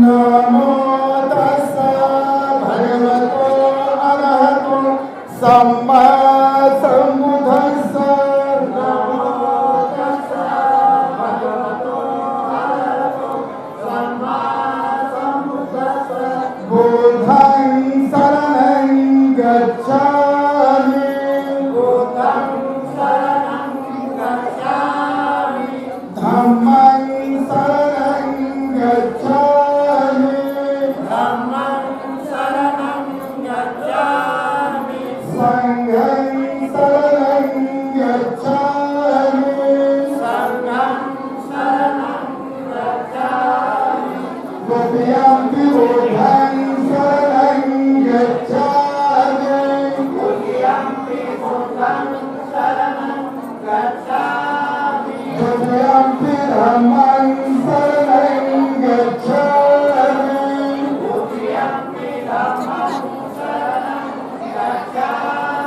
नमो तस्सा भगवतो अरहतो सम्मा सम्बुद्धस्सा नमो तस्सा भगवतो अरहतो सम्मा सम्बुद्धस्सा बुद्धं शरणं गच्छामि बुद्धं शरणं गच्छामि धम्मं शरणं गच्छामि धम्मं शरणं गच्छामि संघं शरणं गच्छामि संघं शरणं गच्छामि द्वितीयं बुद्धं शरणं गच्छामि द्वितीयं बुद्धं शरणं गच्छामि तृतीयं धम्मं शरणं गच्छामि तृतीयं धम्मं शरणं गच्छामि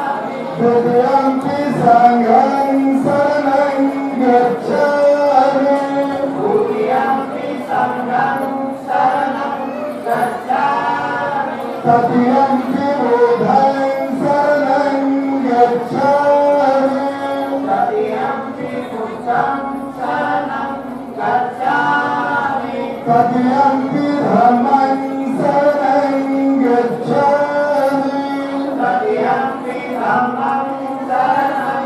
तृतीयं संघं शरणं गच्छामि तृतीयं संघं शरणं गच्छामि तृतीयं बुद्धं शरणं गच्छामि तृतीयं बुद्धं शरणं गच्छामि तृतीयं धम्मं शरणं गच्छामि तृतीयं धम्मं शरणं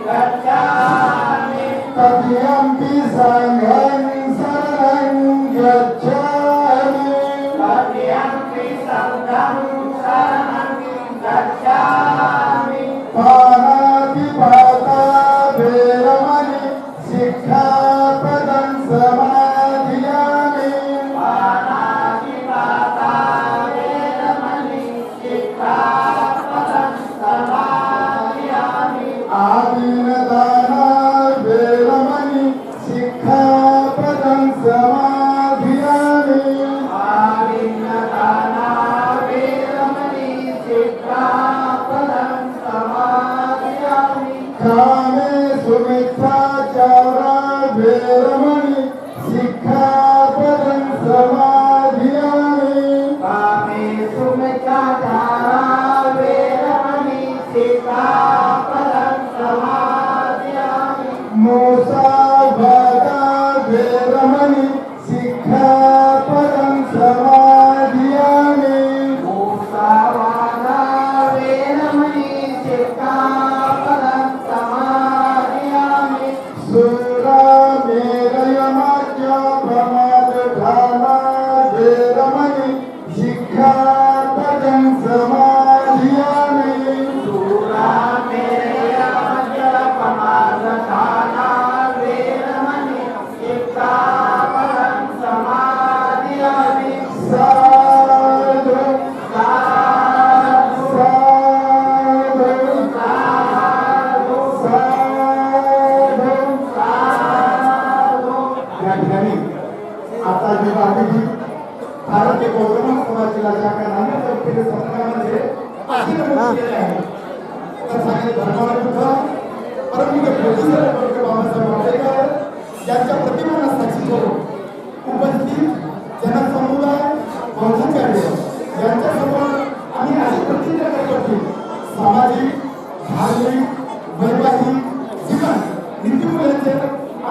गच्छामि तृतीयं संघं शरणं गच्छामि तृतीयं संघं शरणं गच्छामि पाणातिपाता वेरमणि शिक्षापदं समाधियामि पाणातिपाता वेरमणि शिक्षापदं समाधियामि आदीनदाना वेरमणि शिक्षापदं समाधियामि आदीनदाना वेरमणि शिक्षापदं समाधियामि कामे सुमित्राचारा वेरमणि शिक्षापदं समाधियामि कामे सुमित्राचारा वेरमणि शिक्षापदं समाधियामि मुसावादा वेरमणि शिक्षापदं समाधियामि मुसावादा वेरमणि शिक्षापदं समाधियामि सुरामेरयमाज्ञा प्रमादधाना वेरमणि शिक्षापदं समाधियामि सुरामेरयमाज्ञा प्रमादधाना वेरमणि शिक्षापदं समाधियामि साधु साधु साधु साधु साधु साधु या ठिकाणी आता जे बाकीची भारतीय बौद्ध समाजाच्या नानातर्फे संस्थानामध्ये अशी नमूद केले आहे तर सांगितले धर्माविरुद्ध परमपूज्य ज्योतिषाचार्य बाबासाहेब आंबेडकर यांच्या प्रतिमांना साक्षी करून उपस्थित जनसमुदाय बौद्धाचार्य यांच्यासमोर आम्ही अशी प्रतिज्ञा करतो की सामाजिक धार्मिक वैवाहिक जीवन नीतिमूल्यांचे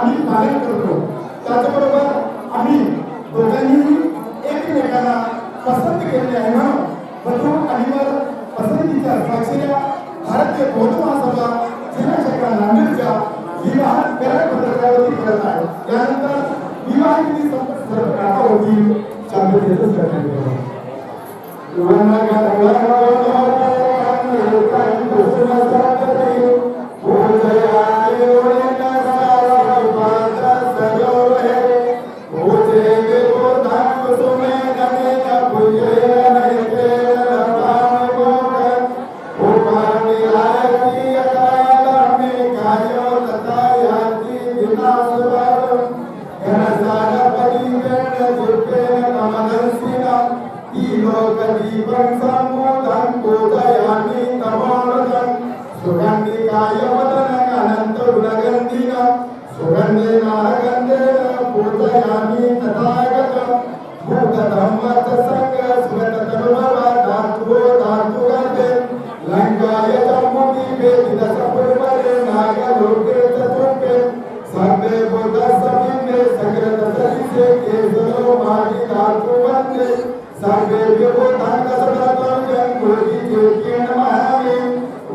आम्ही पालन करतो त्याचबरोबर आम्ही दोघांनी एकमेकांना पसंत केलेले आहे म्हणून वधू आणि वर पसंतीच्या साक्षीला भारतीय बौद्ध महासभा जिल्हा नांदेडच्या विवाह करार पत्रकावरती करत आहे त्यानंतर विवाहिती संपर्क होतील चांगले सुगंधे नारगंधे पूजयामि तथागत बुद्ध धम्माच संग सुगत तरुवा धातु धातु गते लंकाय जम्मुनी वेदित सपुरमरे नाग लोके चतुर्के सर्वे बुद्ध समिंगे सकृत सरिसे केसरो मागी धातु वंदे सर्वे विभूतान कसरतं जंगुली ज्योति नमामि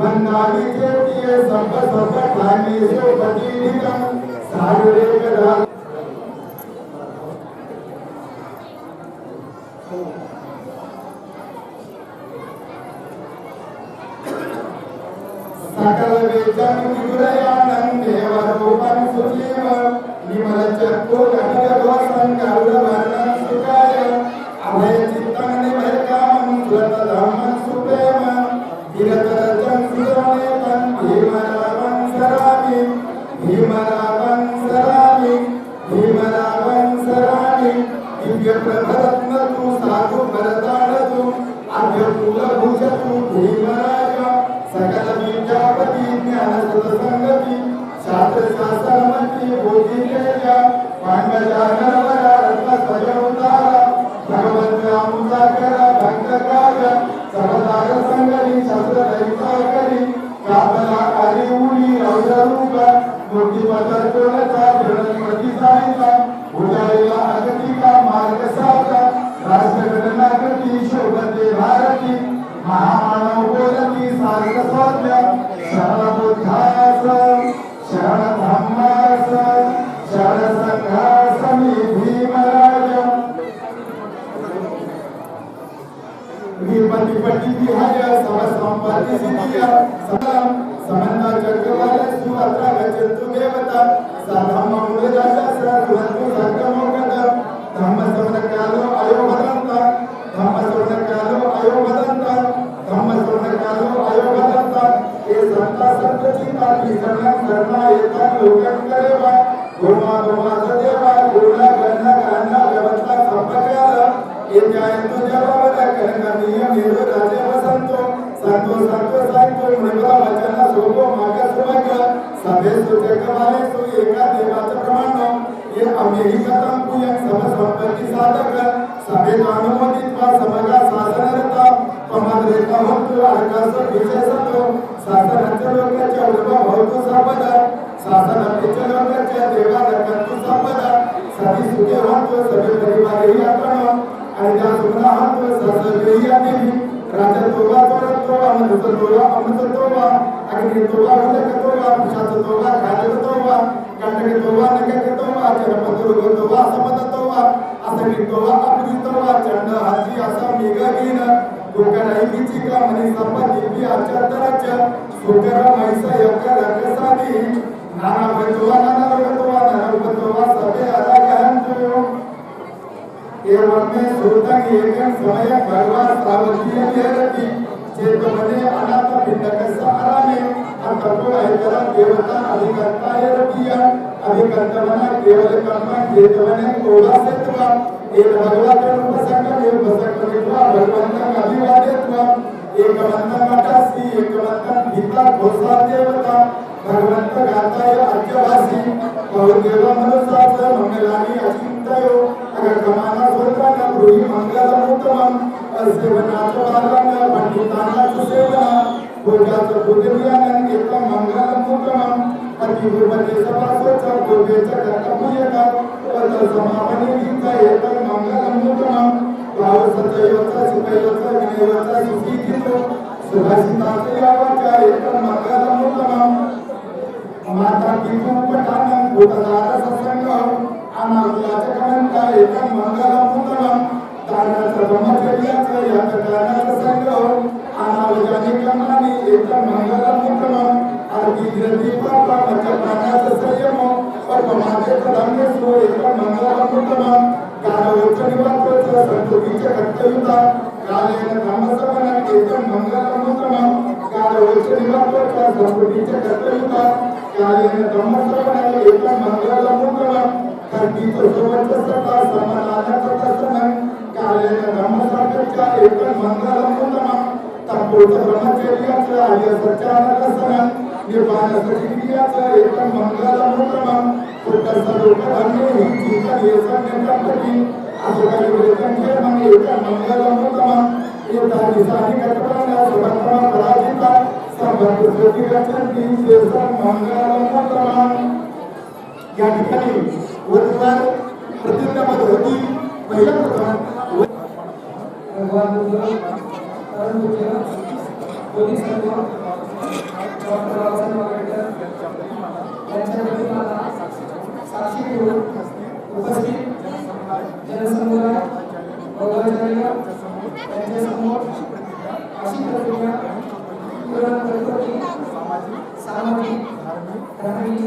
वंदामि ज्योतिये सब सब ठानि सुपतिनिकं सागरे कदा सकल वेदन विग्रयानं देवरूपं सुजीव विमल चक्कु घटगोसं गरुडवर्णं सुकाय अभय चित्तं निभयकामं सुरतधम्मं सुप्रेम गिरतरजं सुरनेतं भीमरावं सरामि भीमरावं सरामि भीमरावं सरामि दिव्यप्रभरत्न तु साधु भरताडतु अभ्यकुलभूषतु भीमराज सकल विद्यापति ज्ञान सत्संगति शास्त्र शास्त्रमति बोधि तेजा पांडजानवरा रत्न स्वयंतारा भगवंत रामुदाकर भक्त काज सर्वदार संगरी शस्त्र रहिता करी काबला हरि उडी रौद्र रूप मूर्ति पदर कोलचा बृहस्पति साईता उदयला अगतिका मार्ग साता राष्ट्रगणना करती शोभते भारती महामानव बोलती सार्थ सौम्य शरण बुद्धास शरण धम्मास शरण संघास मी भीमराज विपति पति विहाय सब संपत्ति सिद्धिया सलाम समन्ता चक्रवाल सुभद्रा गच्छन्तु देवता सधम्म मूलदास सुहन्तु सर्गमोगद धम्म श्रवण कालो अयो भदन्ता धम्म श्रवण कालो अयो भदन्ता धम्म श्रवण कालो अयो भदन्ता ये संता संतचिता विकरणं धर्मा एतं लोकं करेवा गोमा गोमा सदेवा गोला गन्ना गन्ना व्यवस्था संपकाल ये जायन्तु जवावद कनकनीय मेरु राजे वसंतो संतो संतो संतो मुनिवरा वचन सोगो माग सुभग सभे सुजग वाले सु एका देवाच प्रमाणो ये अमेरिकतं कुयं सब संपत्ति साधक सभे अनुमोदित्वा समगा शासनरता पमाद्रेता होतु आकाश विशेषतो शासनस्य लोकस्य उद्भव भवतु सर्वदा शासनस्य लोकस्य देवा रक्षन्तु सर्वदा सभी सुखे होतु सभी परिवार ही आपणो आणि त्या सुखनाहंतु ससगेही देवी राजा तोवा तोवा अमृत तोवा अग्नि तोवा उदक तोवा पुषाच तोवा खाजक तोवा कंटक तोवा नगक तोवा चरपतुर्ग तोवा समत तोवा असंगी तोवा अपरी तोवा चंड हाती असा मेघगीन गोकराई विचिका मनी संपा दिव्य आचरतरच सुकर मैसा यक रकसादी नाना भतोवा नाना रूपतोवा सबे अरागहंतु एवं में सुरतंग एकं समय भगवान सावधीय केरती चेतमने अनाथ पिंडक सहाराने अंतको ऐतरा देवता अधिकर्ताय रतिया अधिकर्तमना केवल कर्म चेतमने कोला सेत्वा एक भगवान रूप संगम एक बसक विद्वा भगवंतं अभिवादित्वा एकमंतं मठासी एकमंतं गीता घोषा देवता भगवंत गाताय अज्ञवासी बहुदेव मनुसाच मंगलानि अचिंतयो अगर कमाना सोत्राना ब्रूहि मंगलमुत्तमं असेवनाच वालंग पंडितानाच सेवना भोगाच बुद्धियानं एकं मंगलमुत्तमं अतिगुरुपते सभासोच भोगेच कर्तव्यका पद समापनी गीता एकं मंगलमुत्तमं भावसतयोच सुखयोच विनयोच सुखीतो सुभाषिताच यावाच एकं मंगलमुत्तमं माता पितु पठानं भूतदार सत्संगं अनाकुलाच कमंता एकं मंगलमुत्तमं दानाच ब्रह्मचर्याच यतदानाच संगं अनावजानिकमानि एकं मंगलमुत्तमं अर्धीग्रदीपा मच्चपानाच संयमो परमादेव धम्मेषु एकं मंगलमुत्तमं कालोच निवातोच संतुतीच कर्तव्यता कालेन धम्मसवनं एकं मंगलमुत्तमं कालोच निवातोच संतुतीच कर्तव्यता कालेन धम्मसवनं एकं मंगलमुत्तमं कर्तित सुवचसता समानानच दर्शनं कालेन धम्मसवनं एकं मंगलमुत्तमं तपोच ब्रह्मचर्याच आर्य सच्चानकसनं निर्वाण सचिक्रियाच एकं मंगलमुत्तमं पुट्टसलोकधन्ये हि जीवन येसन निकटकी असुकलिवृतं मंगलमुत्तमं एतानि कटकाना सुभद्रमा पराजिता संभद्रती गच्छन्ति शेषं मंगलमुत्तमं। या ठिकाणी वधूवर प्रतिज्ञाबद्ध होती पहिला प्रथम पोलीस साक्षी घेऊन उपस्थित जनसमुदाय त्यांच्यासमोर अशी प्रतिज्ञा सामाजिक धार्मिक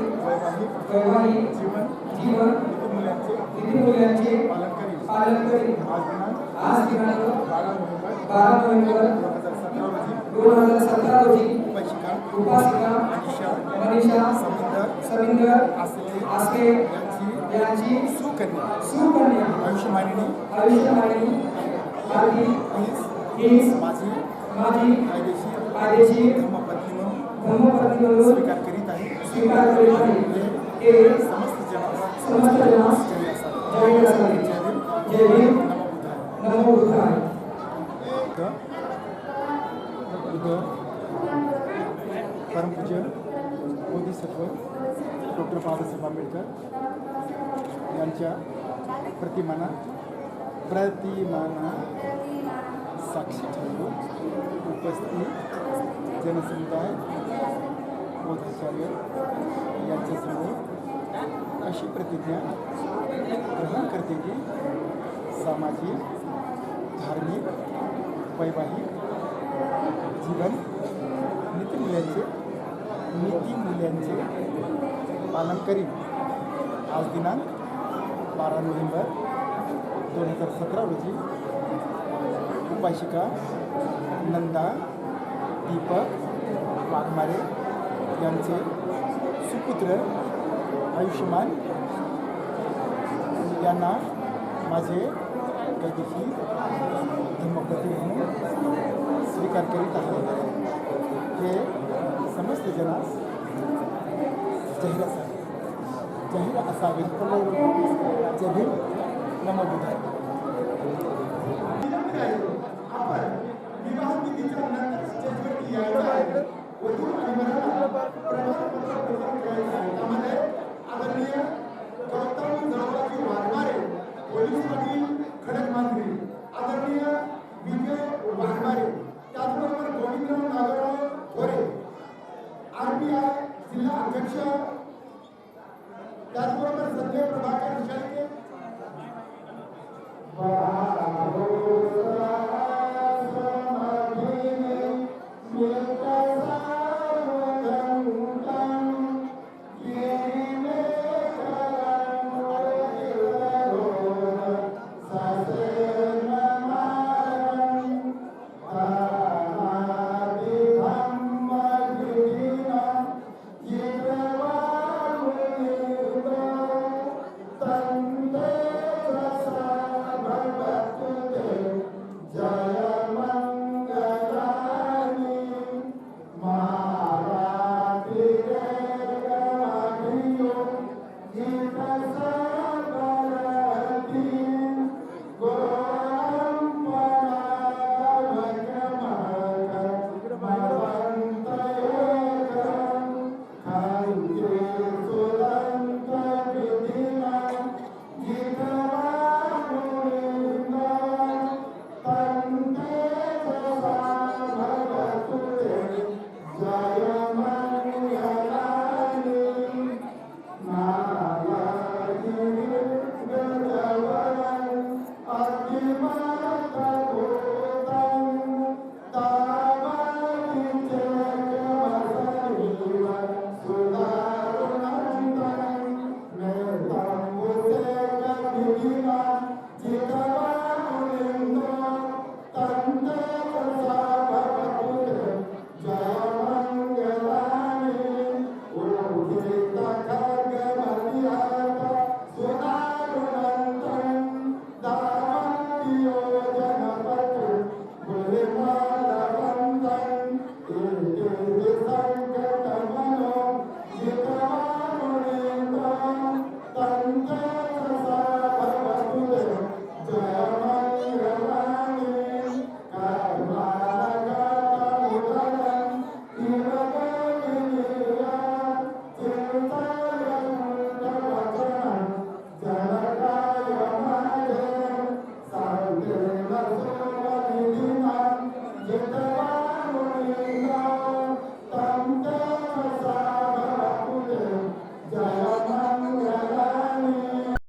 वैवाहिक जीवन नीतिमूल्यांचे पालन करीत आज दिनांक 12 नोव्हेंबर 2017 रोजी उपासिका मनीषा सविंदर आसले यांची सुकन्या आयुष्यमानी हीच माझी कायदेशीर धर्मपत्नी म्हणून स्वीकार करीत आहे हे समस्त जनास जाहीर असावे। जय भीम नमो बुद्धाय। परमपूज्य बोधिसत्व डॉक्टर बाबासाहेब आंबेडकर यांच्या प्रतिमाना साक्षी ठेवून उपस्थित जनसमुदाय बोधाचार्य यांच्यासमोर अशी प्रतिज्ञा ग्रहण करते की सामाजिक धार्मिक वैवाहिक जीवन नीतिमूल्यांचे पालन करीत आज दिनांक 12 नोव्हेंबर 2017 रोजी उपासिका नंदा दीपक वाघमारे यांचे सुपुत्र आयुष्यमान यांना माझे कायदेशीर धर्मपत्नी म्हणून स्वीकार करीत आहे। हे समस्त जनास जाहीर असावे। जय भीम नमो बुद्धाय। जिल्हा अध्यक्ष त्याचबरोबर संजय प्रभाकर शेळके Amen.